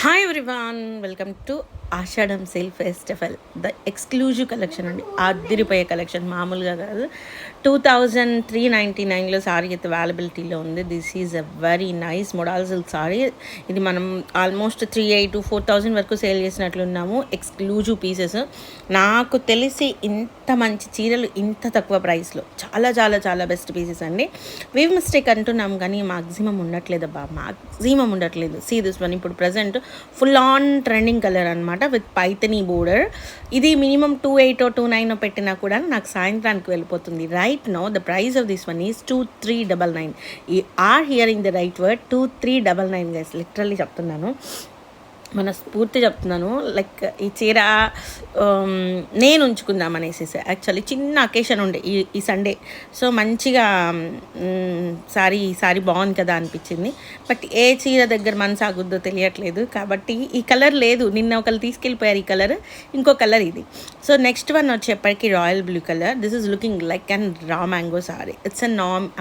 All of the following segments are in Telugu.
Hi everyone, welcome to Ashadham sale festival. The exclusive collection అండి, అదిరిపోయే కలెక్షన్, మామూలుగా కాదు. 2399లో సారీ అయితే అవైలబిలిటీలో ఉంది. This is a very nice model silk sorry. ఇది మనం ఆల్మోస్ట్ 3800-4000 వరకు సేల్ చేసినట్లున్నాము. Exclusive pieces. నాకు తెలిసి ఇంత మంచి చీరలు ఇంత తక్కువ ప్రైస్లో చాలా చాలా చాలా బెస్ట్ పీసెస్ అండి. వీవ్ మిస్టేక్ అంటున్నాం కానీ మాక్సిమం ఉండట్లేదబ్బా, మాక్సిమం ఉండట్లేదు. సీ దిస్ వన్ ఇప్పుడు present full on trending colour అనమాట, విత్ పైథనీ బోర్డర్. ఇది మినిమం 2829 పెట్టినా కూడా నాకు సాయంత్రానికి వెళ్ళిపోతుంది. Right now the price of this one is 2399. ఈ are hearing the right word, 2399 guys, literally చెప్తున్నాను, మన స్ఫూర్తి చెప్తున్నాను. లైక్ ఈ చీర నేను ఉంచుకుందాం అనేసి, యాక్చువల్లీ చిన్న అకేషన్ ఉండే ఈ సండే. సో మంచిగా సారీ బాగుంది కదా అనిపించింది. బట్ ఏ చీర దగ్గర మనసు ఆగుద్దో తెలియట్లేదు, కాబట్టి ఈ కలర్ లేదు. నిన్న ఒకరు తీసుకెళ్ళిపోయారు ఈ కలర్, ఇంకో కలర్ ఇది. సో నెక్స్ట్ వన్ వచ్చేప్పటికి royal blue colour. This is looking like and raw mango sari. It's a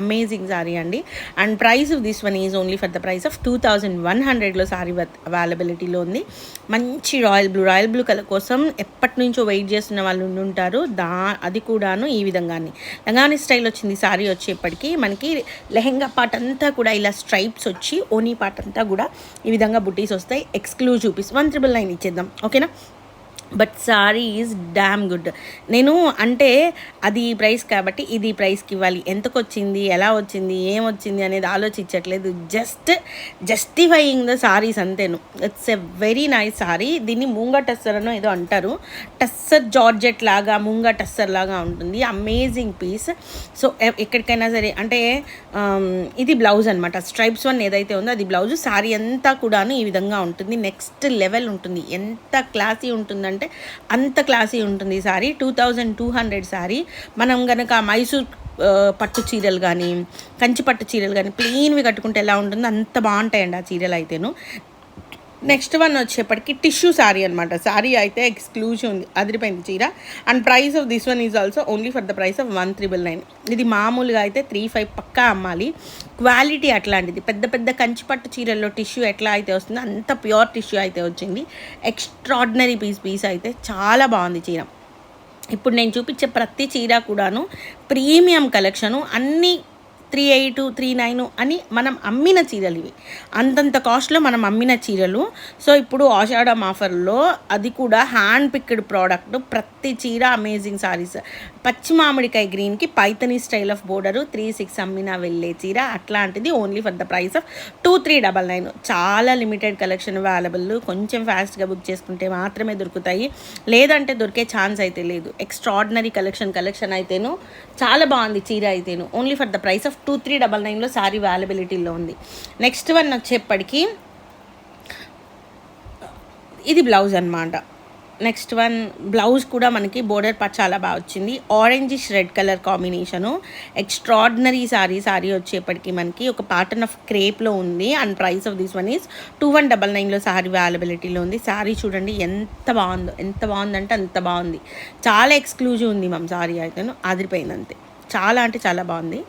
amazing sari అండి. And price of this one is only for the price of 2100లో సారీ అవైలబిలిటీలో ఉంది. మంచి రాయల్ బ్లూ కలర్ కోసం ఎప్పటి నుంచో వెయిట్ చేస్తున్న వాళ్ళు ఉంటారు. అది కూడాను ఈ విధంగానే లంగాని స్టైల్ వచ్చింది. సారీ వచ్చేప్పటికి మనకి లెహెంగా పార్ట్ అంతా కూడా ఇలా స్ట్రైప్స్ వచ్చి, ఓనీ పార్ట్ అంతా కూడా ఈ విధంగా బుటీస్ వస్తాయి. ఎక్స్క్లూజివ్ పీస్ 1999 ఇచ్చేద్దాం, ఓకేనా. But sorry is damn good. నేను అంటే అది ప్రైస్ కాబట్టి ఇది ప్రైస్కి ఇవ్వాలి, ఎంతకు వచ్చింది, ఎలా వచ్చింది, ఏమొచ్చింది అనేది ఆలోచించట్లేదు. జస్టిఫైయింగ్ ద సారీస్ అంతేను. It's a very nice sari. దీన్ని మూంగా టస్సర్ అనో ఏదో అంటారు. టస్సర్ జార్జెట్ లాగా, మూంగా టస్సర్ లాగా ఉంటుంది. Amazing piece. సో ఎక్కడికైనా సరే అంటే ఇది బ్లౌజ్ అనమాట. స్ట్రైప్స్ వన్ ఏదైతే ఉందో అది బ్లౌజ్. సారీ అంతా కూడాను ఈ విధంగా ఉంటుంది. నెక్స్ట్ లెవెల్ ఉంటుంది. ఎంత క్లాసీ ఉంటుందంటే అంత క్లాసీ ఉంటుంది ఈ సారీ. 2200 సారీ. మనం కనుక మైసూర్ పట్టు చీరలు కానీ, కంచి పట్టు చీరలు కానీ ప్లెయిన్వి కట్టుకుంటే ఎలా ఉంటుందో అంత బాగుంటాయండి ఆ చీరలు అయితేను. నెక్స్ట్ వన్ వచ్చేప్పటికి టిష్యూ సారీ అనమాట. సారీ అయితే ఎక్స్క్లూజివ్ ఉంది, అదిరిపోయింది చీర. And price of this one is also only for the price of 1399. ఇది మామూలుగా అయితే 35 పక్కా అమ్మాలి. క్వాలిటీ అట్లాంటిది. పెద్ద పెద్ద కంచిపట్టు చీరల్లో టిష్యూ ఎట్లా అయితే వస్తుందో అంత ప్యూర్ టిష్యూ అయితే వచ్చింది. ఎక్స్ట్రాడినరీ పీస్ అయితే చాలా బాగుంది చీర. ఇప్పుడు నేను చూపించే ప్రతి చీర కూడాను ప్రీమియం కలెక్షను. అన్నీ 3839 అని మనం అమ్మిన చీరలు ఇవి. అంతంత కాస్ట్లో మనం అమ్మిన చీరలు. సో ఇప్పుడు ఆషాఢం ఆఫర్లో అది కూడా హ్యాండ్ పిక్డ్ ప్రోడక్ట్. ప్రతి చీర అమేజింగ్ సారీస్. పచ్చి మామిడికాయ గ్రీన్కి పైథనీ స్టైల్ ఆఫ్ బోర్డరు 36 అమ్మిన వెళ్ళే చీర అట్లాంటిది. Only for the price of 2399. చాలా లిమిటెడ్ కలెక్షన్ అవైలబుల్. కొంచెం ఫాస్ట్గా బుక్ చేసుకుంటే మాత్రమే దొరుకుతాయి, లేదంటే దొరికే ఛాన్స్ అయితే లేదు. ఎక్స్ట్రాడినరీ కలెక్షన్ అయితేను చాలా బాగుంది చీర అయితేను. Only for the price of 2399లో సారీ అవైలబిలిటీలో ఉంది. నెక్స్ట్ వన్ వచ్చేప్పటికి ఇది బ్లౌజ్ అనమాట. నెక్స్ట్ వన్ బ్లౌజ్ కూడా మనకి బోర్డర్ పార్ట్ చాలా బాగా వచ్చింది. Orangish red colour combination. Extraordinary sari వచ్చేప్పటికి మనకి ఒక ప్యాటర్న్ ఆఫ్ క్రేప్లో ఉంది. And price of this one is 2199లో సారీ అవైలబిలిటీలో ఉంది. సారీ చూడండి ఎంత బాగుందంటే అంత బాగుంది. చాలా ఎక్స్క్లూజివ్ ఉంది మ్యామ్ సారీ అయితేను, అదిరిపోయింది అంతే. చాలా అంటే చాలా బాగుంది.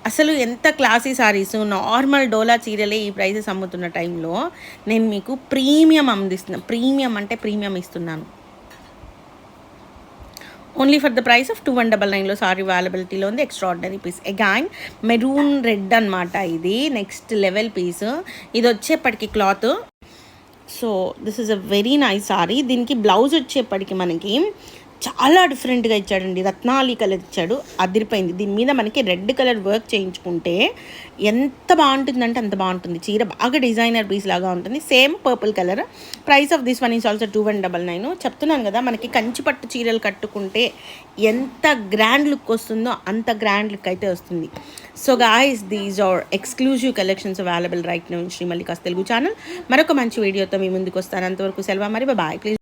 అసలు ఎంత క్లాసీ సారీస్. నార్మల్ డోలా చీరలే ఈ ప్రైజెస్ అమ్ముతున్న టైంలో నేను మీకు ప్రీమియం అందిస్తున్నాను. ప్రీమియం అంటే ప్రీమియం ఇస్తున్నాను. Only for the price of 2199లో సారీ అవైలబిలిటీలో ఉంది. Extraordinary piece. Again maroon red అనమాట ఇది. Next level piece. ఇది వచ్చేప్పటికి cloth. So this is a very nice sari. దీనికి బ్లౌజ్ వచ్చేప్పటికి మనకి చాలా డిఫరెంట్గా ఇచ్చాడండి. రత్నాలి కలర్ ఇచ్చాడు, అదిరిపోయింది. దీని మీద మనకి రెడ్ కలర్ వర్క్ చేయించుకుంటే ఎంత బాగుంటుందంటే అంత బాగుంటుంది చీర. బాగా డిజైనర్ పీస్ లాగా ఉంటుంది. Same purple colour. Price of this one is also 2199. చెప్తున్నాను కదా, మనకి కంచి పట్టు చీరలు కట్టుకుంటే ఎంత గ్రాండ్ లుక్ వస్తుందో అంత గ్రాండ్ లుక్ అయితే వస్తుంది. So guys, these are exclusive collections available right now in Shri Mallikas Telugu channel. మరొక మంచి వీడియోతో మీ ముందుకు వస్తాను. అంతవరకు సెలవు, మరి బాయ్. ప్లీజ్